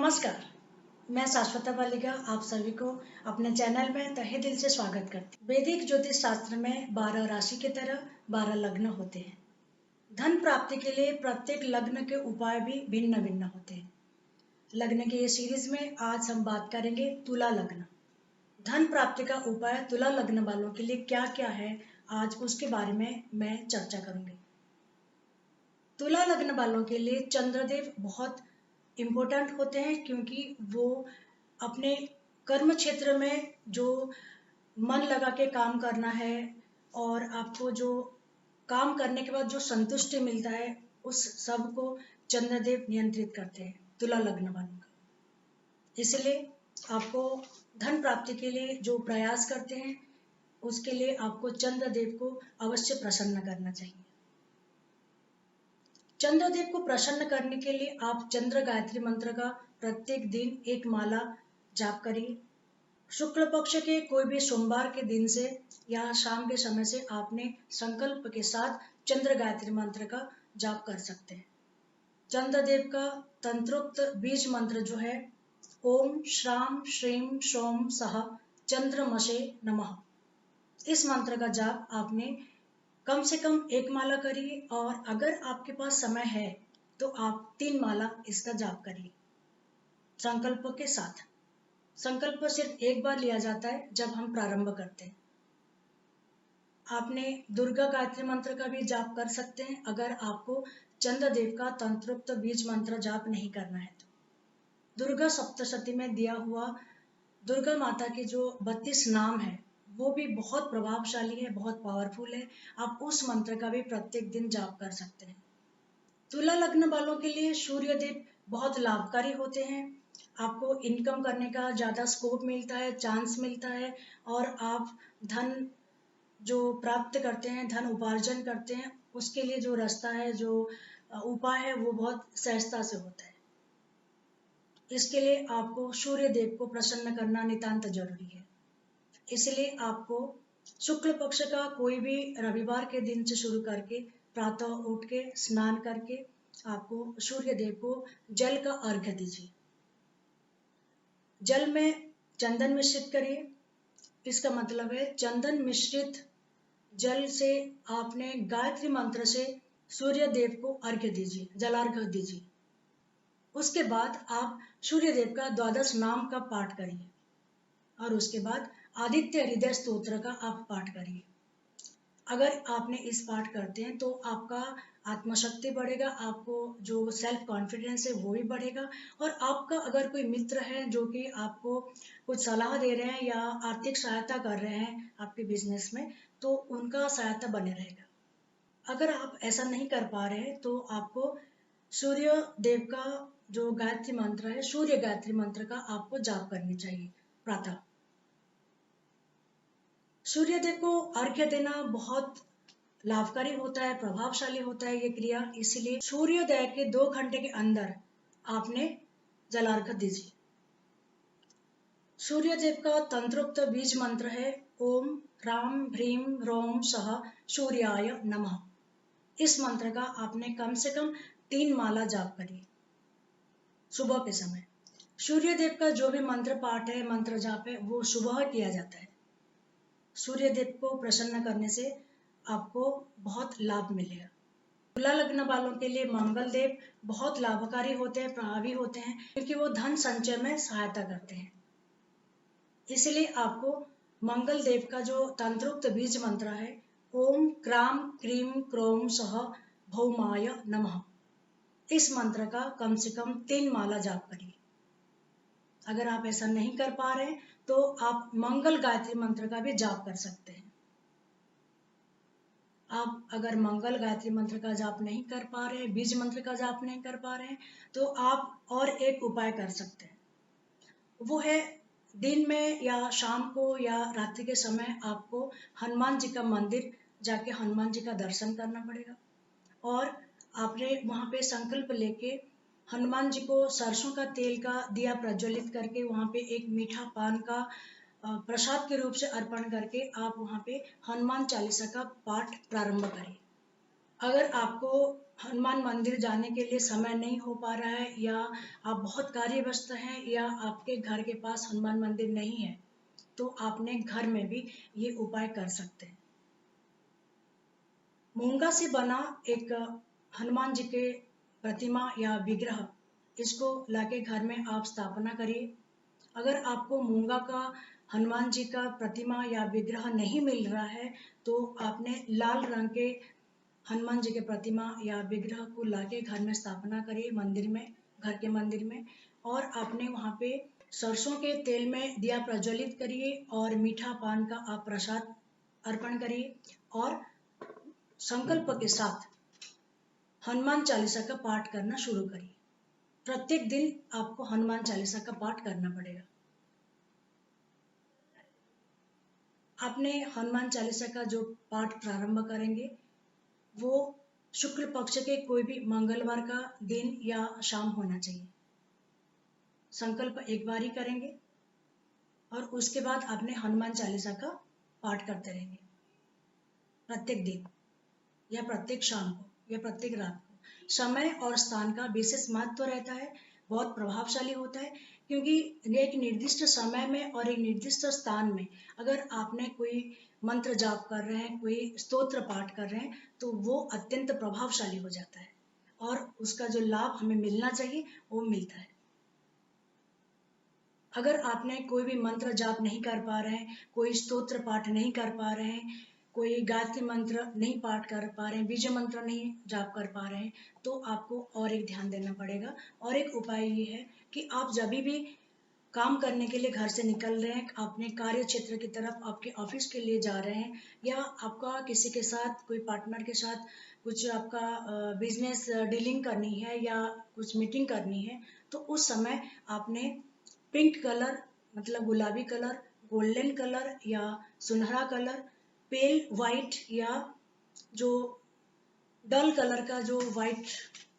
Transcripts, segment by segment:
नमस्कार, मैं शाश्वता बालिका आप सभी को अपने चैनल में तहे दिल से स्वागत करती हूँ। वैदिक ज्योतिष शास्त्र में 12 राशि की तरह 12 लग्न होते हैं। धन प्राप्ति के लिए प्रत्येक लग्न के उपाय भी भिन्न भिन्न होते हैं। लग्न की ये सीरीज में आज हम बात करेंगे तुला लग्न। धन प्राप्ति का उपाय तुला लग्न वालों के लिए क्या क्या है, आज उसके बारे में मैं चर्चा करूंगी। तुला लग्न वालों के लिए चंद्रदेव बहुत इम्पोर्टेंट होते हैं, क्योंकि वो अपने कर्म क्षेत्र में जो मन लगा के काम करना है और आपको जो काम करने के बाद जो संतुष्टि मिलता है, उस सब को चंद्रदेव नियंत्रित करते हैं तुला लग्न वालों का। इसलिए आपको धन प्राप्ति के लिए जो प्रयास करते हैं, उसके लिए आपको चंद्रदेव को अवश्य प्रसन्न करना चाहिए। चंद्रदेव को प्रसन्न करने के लिए आप चंद्र गायत्री मंत्र का प्रत्येक दिन एक माला जाप करिए। शुक्ल पक्ष के कोई भी सोमवार के दिन से या शाम के समय से आपने संकल्प के साथ चंद्र गायत्री मंत्र का जाप कर सकते हैं। चंद्रदेव का तंत्रोक्त बीज मंत्र जो है ओम श्राम श्रीम सोम सह चंद्रमसे नमः। इस मंत्र का जाप आपने कम से कम एक माला करिए, और अगर आपके पास समय है तो आप 3 माला इसका जाप करिए संकल्प के साथ। संकल्प सिर्फ एक बार लिया जाता है जब हम प्रारंभ करते हैं। आपने दुर्गा गायत्री मंत्र का भी जाप कर सकते हैं अगर आपको चंद्रदेव का तंत्रोक्त बीज मंत्र जाप नहीं करना है तो। दुर्गा सप्तशती में दिया हुआ दुर्गा माता के जो 32 नाम है वो भी बहुत प्रभावशाली है, बहुत पावरफुल है। आप उस मंत्र का भी प्रत्येक दिन जाप कर सकते हैं। तुला लग्न वालों के लिए सूर्यदेव बहुत लाभकारी होते हैं। आपको इनकम करने का ज़्यादा स्कोप मिलता है, चांस मिलता है, और आप धन जो प्राप्त करते हैं, धन उपार्जन करते हैं, उसके लिए जो रास्ता है, जो उपाय है, वो बहुत सहजता से होता है। इसके लिए आपको सूर्य देव को प्रसन्न करना नितांत जरूरी है। इसलिए आपको शुक्ल पक्ष का कोई भी रविवार के दिन से शुरू करके प्रातः उठ के स्नान करके आपको सूर्य देव को जल का अर्घ्य दीजिए। जल में चंदन मिश्रित करिए। इसका मतलब है चंदन मिश्रित जल से आपने गायत्री मंत्र से सूर्य देव को अर्घ्य दीजिए, जलार्घ्य दीजिए। उसके बाद आप सूर्य देव का 12 नाम का पाठ करिए, और उसके बाद आदित्य हृदय स्तोत्र का आप पाठ करिए। अगर आपने इस पाठ करते हैं तो आपका आत्मशक्ति बढ़ेगा, आपको जो सेल्फ कॉन्फिडेंस है वो भी बढ़ेगा, और आपका अगर कोई मित्र है जो कि आपको कुछ सलाह दे रहे हैं या आर्थिक सहायता कर रहे हैं आपके बिजनेस में, तो उनका सहायता बने रहेगा। अगर आप ऐसा नहीं कर पा रहे हैं तो आपको सूर्य देव का जो गायत्री मंत्र है, सूर्य गायत्री मंत्र का आपको जाप करनी चाहिए प्रातः। सूर्य देव को अर्घ्य देना बहुत लाभकारी होता है, प्रभावशाली होता है ये क्रिया। इसलिए सूर्योदय के 2 घंटे के अंदर आपने जलार्घ्य दीजिए। सूर्य देव का तंत्रोक्त बीज मंत्र है ओम ह्रां ह्रीं ह्रौं सः सूर्याय नमः। इस मंत्र का आपने कम से कम 3 माला जाप करिए सुबह के समय। सूर्य देव का जो भी मंत्र पाठ है, मंत्र जाप है, वो सुबह किया जाता है। सूर्य देव को प्रसन्न करने से आपको बहुत लाभ मिलेगा। तुला लग्न वालों के लिए मंगल देव बहुत लाभकारी होते हैं, प्रभावी होते हैं, क्योंकि वो धन संचय में सहायता करते हैं। इसलिए आपको मंगल देव का जो तंत्रोक्त बीज मंत्र है ओम क्राम क्रीम क्रोम सह भौमाय नमः, इस मंत्र का कम से कम 3 माला जाप करिए। अगर आप ऐसा नहीं कर पा रहे हैं तो आप मंगल गायत्री मंत्र का भी जाप कर सकते हैं। आप अगर मंगल गायत्री मंत्र का जाप नहीं कर पा रहे हैं, बीज मंत्र का जाप नहीं कर पा रहे हैं, तो आप और एक उपाय कर सकते हैं। वो है दिन में या शाम को या रात्रि के समय आपको हनुमान जी का मंदिर जाके हनुमान जी का दर्शन करना पड़ेगा, और आपने वहाँ पे संकल्प लेके हनुमान जी को सरसों का तेल का दिया प्रज्वलित करके वहाँ पे एक मीठा पान का प्रसाद के रूप से अर्पण करके आप वहाँ पे हनुमान चालीसा का पाठ प्रारंभ करें। अगर आपको हनुमान मंदिर जाने के लिए समय नहीं हो पा रहा है, या आप बहुत कार्यव्यस्त हैं, या आपके घर के पास हनुमान मंदिर नहीं है, तो आपने घर में भी ये उपाय कर सकते हैं। मूंगा से बना एक हनुमान जी के प्रतिमा या विग्रह, इसको लाके घर में आप स्थापना करिए। अगर आपको मूंगा का हनुमान जी का प्रतिमा या विग्रह नहीं मिल रहा है, तो आपने लाल रंग के हनुमान जी के प्रतिमा या विग्रह को लाके घर में स्थापना करिए, मंदिर में, घर के मंदिर में। और आपने वहाँ पे सरसों के तेल में दिया प्रज्वलित करिए और मीठा पान का आप प्रसाद अर्पण करिए, और संकल्प के साथ हनुमान चालीसा का पाठ करना शुरू करिए। प्रत्येक दिन आपको हनुमान चालीसा का पाठ करना पड़ेगा। आपने हनुमान चालीसा का जो पाठ प्रारंभ करेंगे, वो शुक्ल पक्ष के कोई भी मंगलवार का दिन या शाम होना चाहिए। संकल्प एक बार ही करेंगे और उसके बाद आपने हनुमान चालीसा का पाठ करते रहेंगे, प्रत्येक दिन या प्रत्येक शाम को या प्रत्येक रात को। समय और स्थान का विशेष महत्व रहता है, बहुत प्रभावशाली होता है, क्योंकि एक निर्दिष्ट समय में और एक निर्दिष्ट स्थान में अगर आपने कोई मंत्र जाप कर रहे हैं, कोई स्तोत्र पाठ कर रहे हैं, तो वो अत्यंत प्रभावशाली हो जाता है और उसका जो लाभ हमें मिलना चाहिए वो मिलता है। अगर आपने कोई भी मंत्र जाप नहीं कर पा रहे हैं, कोई स्तोत्र पाठ नहीं कर पा रहे हैं, कोई गायत्री मंत्र नहीं पाठ कर पा रहे हैं, बीज मंत्र नहीं जाप कर पा रहे हैं, तो आपको और एक ध्यान देना पड़ेगा। और एक उपाय ये है कि आप जब भी काम करने के लिए घर से निकल रहे हैं, अपने कार्य क्षेत्र की तरफ, आपके ऑफिस के लिए जा रहे हैं, या आपका किसी के साथ, कोई पार्टनर के साथ कुछ आपका बिजनेस डीलिंग करनी है या कुछ मीटिंग करनी है, तो उस समय आपने पिंक कलर, मतलब गुलाबी कलर, गोल्डन कलर या सुनहरा कलर, पेल वाइट या जो डल कलर का जो वाइट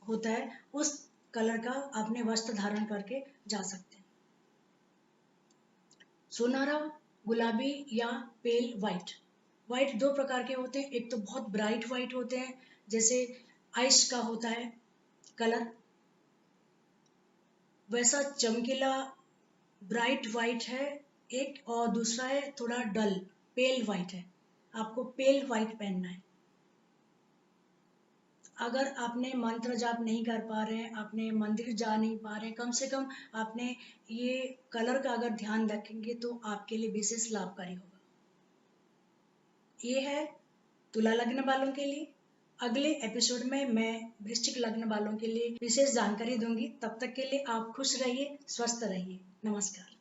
होता है, उस कलर का आपने वस्त्र धारण करके जा सकते हैं। सुनहरा, गुलाबी या पेल वाइट। वाइट दो प्रकार के होते हैं, एक तो बहुत ब्राइट वाइट होते हैं, जैसे आइस का होता है कलर, वैसा चमकीला ब्राइट वाइट है एक, और दूसरा है थोड़ा डल पेल वाइट है। आपको पेल वाइट पहनना है। अगर आपने मंत्र जाप नहीं कर पा रहे हैं, आपने मंदिर जा नहीं पा रहे हैं, कम से कम आपने ये कलर का अगर ध्यान रखेंगे तो आपके लिए विशेष लाभकारी होगा। ये है तुला लग्न वालों के लिए। अगले एपिसोड में मैं वृश्चिक लग्न वालों के लिए विशेष जानकारी दूंगी। तब तक के लिए आप खुश रहिए, स्वस्थ रहिए। नमस्कार।